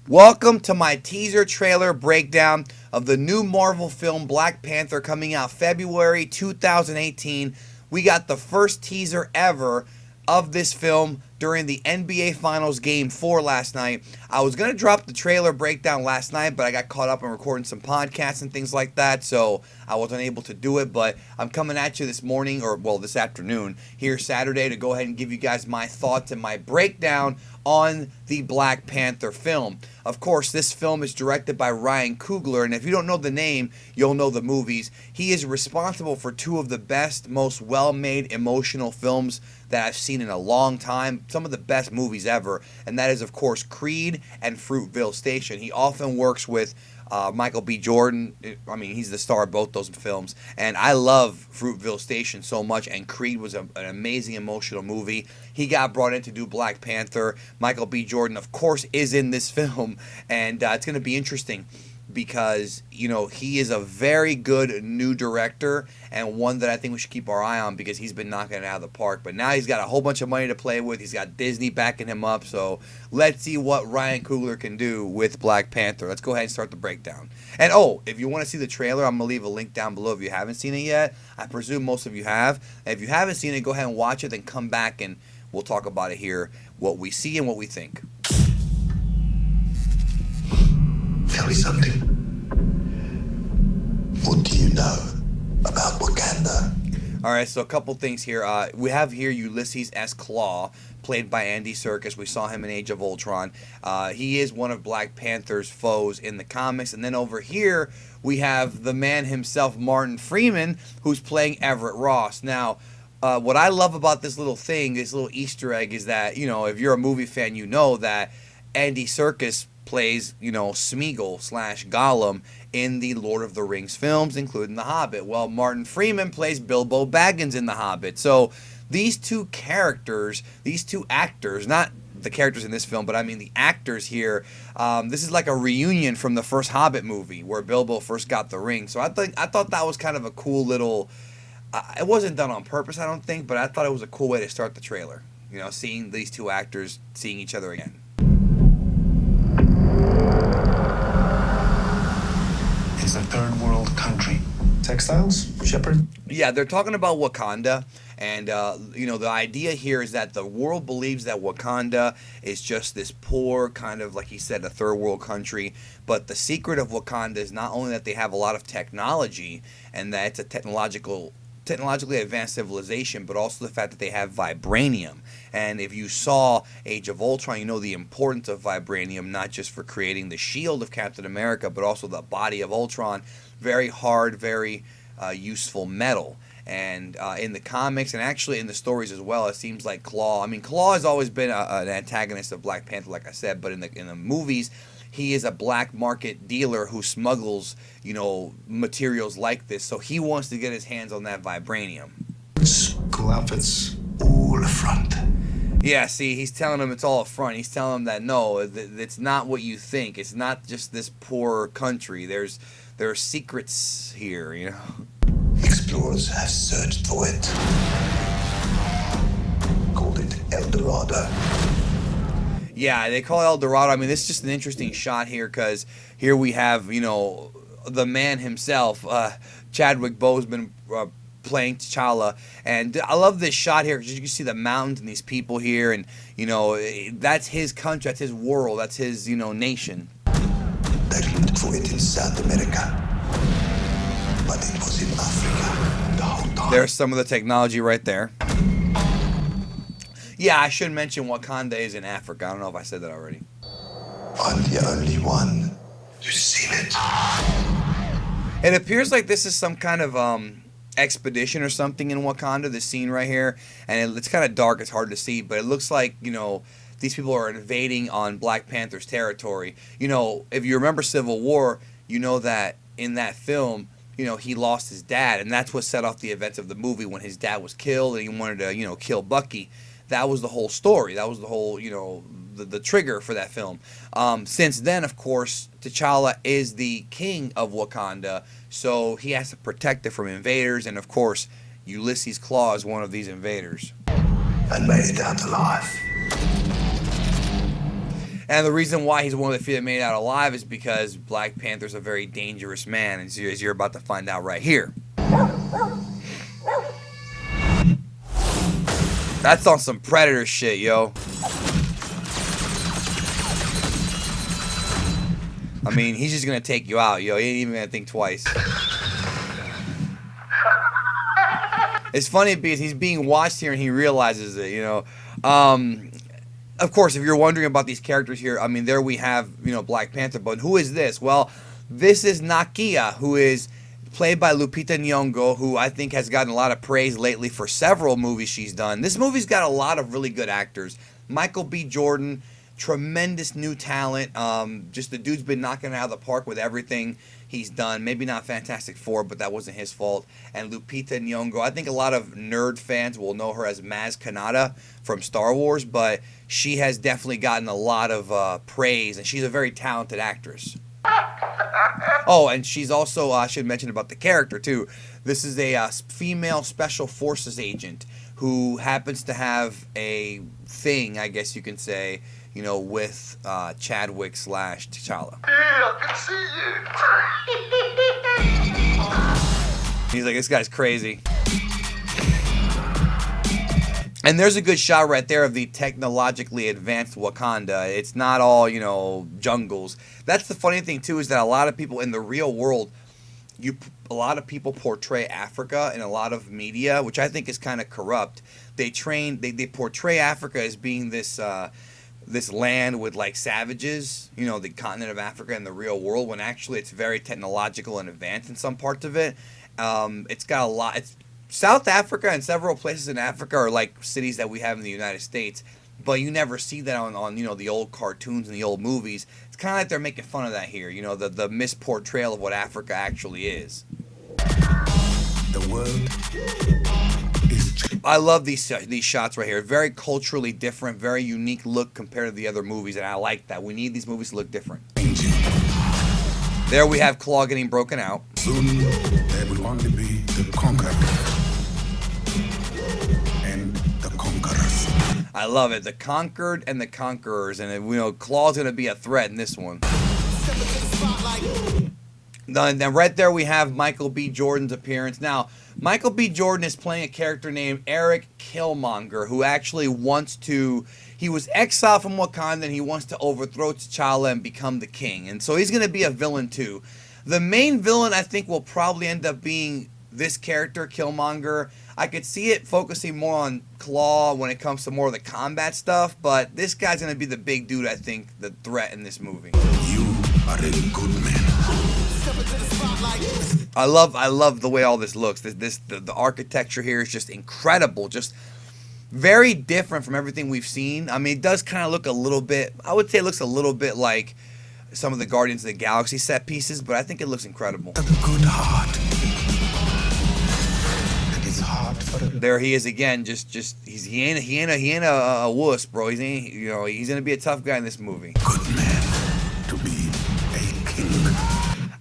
Welcome to my teaser trailer breakdown of the new Marvel film Black Panther coming out February 2018. We got the first teaser ever of this film during the NBA Finals Game 4 last night. I was going to drop the trailer breakdown last night, but I got caught up in recording some podcasts and things like that, so I wasn't able to do it. But I'm coming at you this morning, or well, this afternoon, here Saturday, to go ahead and give you guys my thoughts and my breakdown on the Black Panther film. Of course, this film is directed by Ryan Coogler, and if you don't know the name, you'll know the movies. He is responsible for two of the best, most well-made emotional films that I've seen in a long time, some of the best movies ever, and that is, of course, Creed and Fruitvale Station. He often works with Michael B. Jordan. I mean, he's the star of both those films, and I love Fruitvale Station so much, and Creed was an amazing emotional movie. He got brought in to do Black Panther. Michael B. Jordan, of course, is in this film, and it's going to be interesting because, you know, he is a very good new director and one that I think we should keep our eye on because he's been knocking it out of the park. But now he's got a whole bunch of money to play with. He's got Disney backing him up. So let's see what Ryan Coogler can do with Black Panther. Let's go ahead and start the breakdown. And if you want to see the trailer, I'm going to leave a link down below if you haven't seen it yet. I presume most of you have. And if you haven't seen it, go ahead and watch it, then come back and we'll talk about it here, what we see and what we think. Tell me something. What do you know about Wakanda? Alright, so a couple things here. We have here Ulysses S. Claw, played by Andy Serkis. We saw him in Age of Ultron. He is one of Black Panther's foes in the comics. And then over here, we have the man himself, Martin Freeman, who's playing Everett Ross. Now, what I love about this little thing, this little Easter egg, is that, you know, if you're a movie fan, you know that Andy Serkis plays, you know, Smeagol / Gollum in the Lord of the Rings films, including The Hobbit. Well, Martin Freeman plays Bilbo Baggins in The Hobbit. So these two characters, these two actors, not the characters in this film, but I mean the actors here, this is like a reunion from the first Hobbit movie where Bilbo first got the ring. So I thought that was kind of a cool little, it wasn't done on purpose, I don't think, but I thought it was a cool way to start the trailer. You know, seeing these two actors seeing each other again. It's a third world country. Textiles, Shepherd? Yeah, they're talking about Wakanda, and you know, the idea here is that the world believes that Wakanda is just this poor, kind of, like he said, a third world country, but the secret of Wakanda is not only that they have a lot of technology and that it's a technologically advanced civilization, but also the fact that they have vibranium. And if you saw Age of Ultron, you know the importance of vibranium, not just for creating the shield of Captain America, but also the body of Ultron. Very hard, very useful metal. And in the comics, and actually in the stories as well, it seems like Claw, I mean, Claw has always been an antagonist of Black Panther, like I said, but in the movies, he is a black market dealer who smuggles, you know, materials like this. So he wants to get his hands on that vibranium. Cool outfits. All a front. Yeah, see, he's telling him it's all a front. He's telling him that, no, it's not what you think. It's not just this poor country. There are secrets here, you know. Explorers have searched for it. Called it El Dorado. Yeah, they call it El Dorado. I mean, this is just an interesting shot here because here we have, you know, the man himself, Chadwick Boseman, playing T'Challa. And I love this shot here because you can see the mountains and these people here. And, you know, that's his country. That's his world. That's his, you know, nation. They looked for it in South America. But it was in Africa the whole time. There's some of the technology right there. Yeah, I should mention Wakanda is in Africa. I don't know if I said that already. I'm the only one who's seen it. It appears like this is some kind of expedition or something in Wakanda, this scene right here. And it's kind of dark. It's hard to see. But it looks like, you know, these people are invading on Black Panther's territory. You know, if you remember Civil War, you know that in that film, you know, he lost his dad. And that's what set off the events of the movie when his dad was killed and he wanted to, you know, kill Bucky. That was the whole story. That was the whole, you know, the trigger for that film. Since then, of course, T'Challa is the king of Wakanda, so he has to protect it from invaders, and of course, Ulysses Claw is one of these invaders. And made it out alive. And the reason why he's one of the few that made it out alive is because Black Panther's a very dangerous man, as you're about to find out right here. That's on some Predator shit, yo. I mean, he's just gonna take you out, yo. He ain't even gonna think twice. It's funny because he's being watched here and he realizes it, you know. Of course, if you're wondering about these characters here, I mean, there we have, you know, Black Panther. But who is this? Well, this is Nakia, who is played by Lupita Nyong'o, who I think has gotten a lot of praise lately for several movies she's done. This movie's got a lot of really good actors. Michael B. Jordan, tremendous new talent. Just the dude's been knocking it out of the park with everything he's done. Maybe not Fantastic Four, but that wasn't his fault. And Lupita Nyong'o, I think a lot of nerd fans will know her as Maz Kanata from Star Wars, but she has definitely gotten a lot of praise, and she's a very talented actress. Oh, and she's also, I should mention about the character too. This is a female special forces agent who happens to have a thing, I guess you can say, you know, with Chadwick / T'Challa. Yeah, I can see you. He's like, this guy's crazy. And there's a good shot right there of the technologically advanced Wakanda. It's not all, you know, jungles. That's the funny thing too, is that a lot of people in the real world, a lot of people portray Africa in a lot of media, which I think is kind of corrupt. They portray Africa as being this this land with like savages, you know, the continent of Africa in the real world, when actually it's very technological and advanced in some parts of it. It's got a lot. South Africa and several places in Africa are like cities that we have in the United States, but you never see that on you know, the old cartoons and the old movies. It's kind of like they're making fun of that here, you know, the misportrayal of what Africa actually is. The world is changing. I love these shots right here. Very culturally different, very unique look compared to the other movies, and I like that. We need these movies to look different. There we have Claw getting broken out. Soon there will only be the conquered and the conquerors. I love it. The conquered and the conquerors, and you know, Claw's gonna be a threat in this one. Then right there we have Michael B. Jordan's appearance. Now, Michael B. Jordan is playing a character named Eric Killmonger, who actually he was exiled from Wakanda, and he wants to overthrow T'Challa and become the king. And so he's going to be a villain too. The main villain, I think, will probably end up being this character, Killmonger. I could see it focusing more on Claw when it comes to more of the combat stuff, but this guy's going to be the big dude, I think, the threat in this movie. You are a good man. I love the way all this looks. The architecture here is just incredible. Just very different from everything we've seen. I mean, it does kind of look a little bit, I would say it looks a little bit like some of the Guardians of the Galaxy set pieces, but I think it looks incredible. A good heart. It is hard for a... There he is again. He ain't a wuss, bro. He's gonna be a tough guy in this movie. good man to be a king.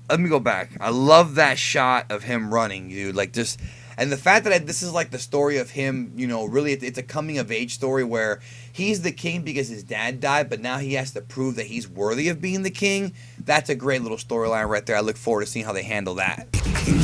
Let me go back. I love that shot of him running, dude. Like, just, and the fact that this is like the story of him, you know, really it's a coming of age story where he's the king because his dad died, but now he has to prove that he's worthy of being the king. That's a great little storyline right there. I look forward to seeing how they handle that. King.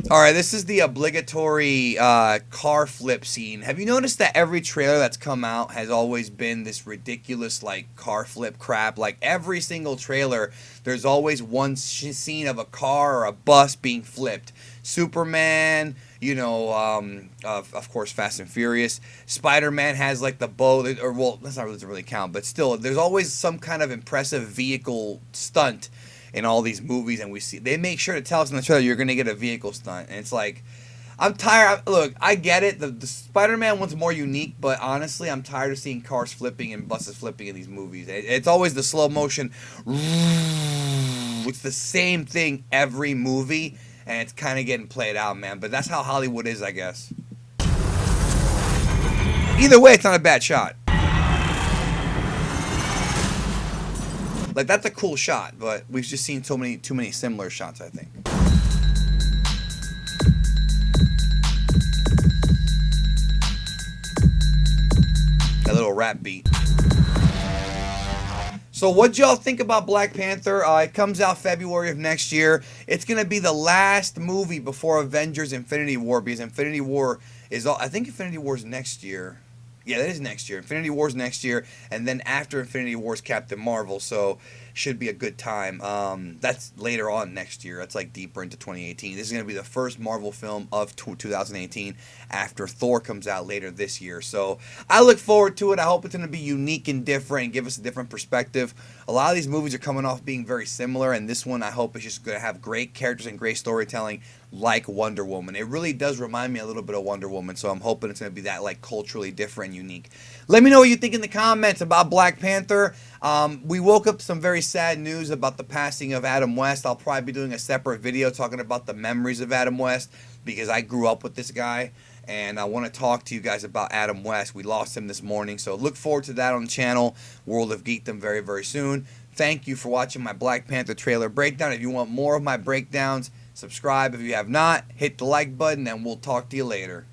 All right, this is the obligatory car flip scene. Have you noticed that every trailer that's come out has always been this ridiculous, like, car flip crap? Like, every single trailer, there's always one scene of a car or a bus being flipped. Superman, you know, of course, Fast and Furious. Spider-Man has, like, the bow, or, well, that's not really count, but still, there's always some kind of impressive vehicle stunt in all these movies, and they make sure to tell us in the trailer you're gonna get a vehicle stunt, and it's like, I'm tired. Look, I get it. The Spider-Man one's more unique, but honestly, I'm tired of seeing cars flipping and buses flipping in these movies. It's always the slow motion. It's the same thing every movie, and it's kind of getting played out, man. But that's how Hollywood is, I guess. Either way, it's not a bad shot. Like, that's a cool shot, but we've just seen too many similar shots, I think. That little rap beat. So what y'all think about Black Panther? It comes out February of next year. It's going to be the last movie before Avengers Infinity War, because Infinity War is all, I think Infinity War is next year. Yeah, that is next year. Infinity War is next year, and then after Infinity War is Captain Marvel, so should be a good time. That's later on next year. That's like deeper into 2018. This is going to be the first Marvel film of 2018 after Thor comes out later this year. So I look forward to it. I hope it's going to be unique and different and give us a different perspective. A lot of these movies are coming off being very similar, and this one I hope is just going to have great characters and great storytelling like Wonder Woman. It really does remind me a little bit of Wonder Woman, so I'm hoping it's going to be that like culturally different and unique. Let me know what you think in the comments about Black Panther. We woke up to some very sad news about the passing of Adam West. I'll probably be doing a separate video talking about the memories of Adam West, because I grew up with this guy, and I want to talk to you guys about Adam West. We lost him this morning, so look forward to that on the channel, World of Geekdom, very, very soon. Thank you for watching my Black Panther trailer breakdown. If you want more of my breakdowns, subscribe. If you have not, hit the like button, and we'll talk to you later.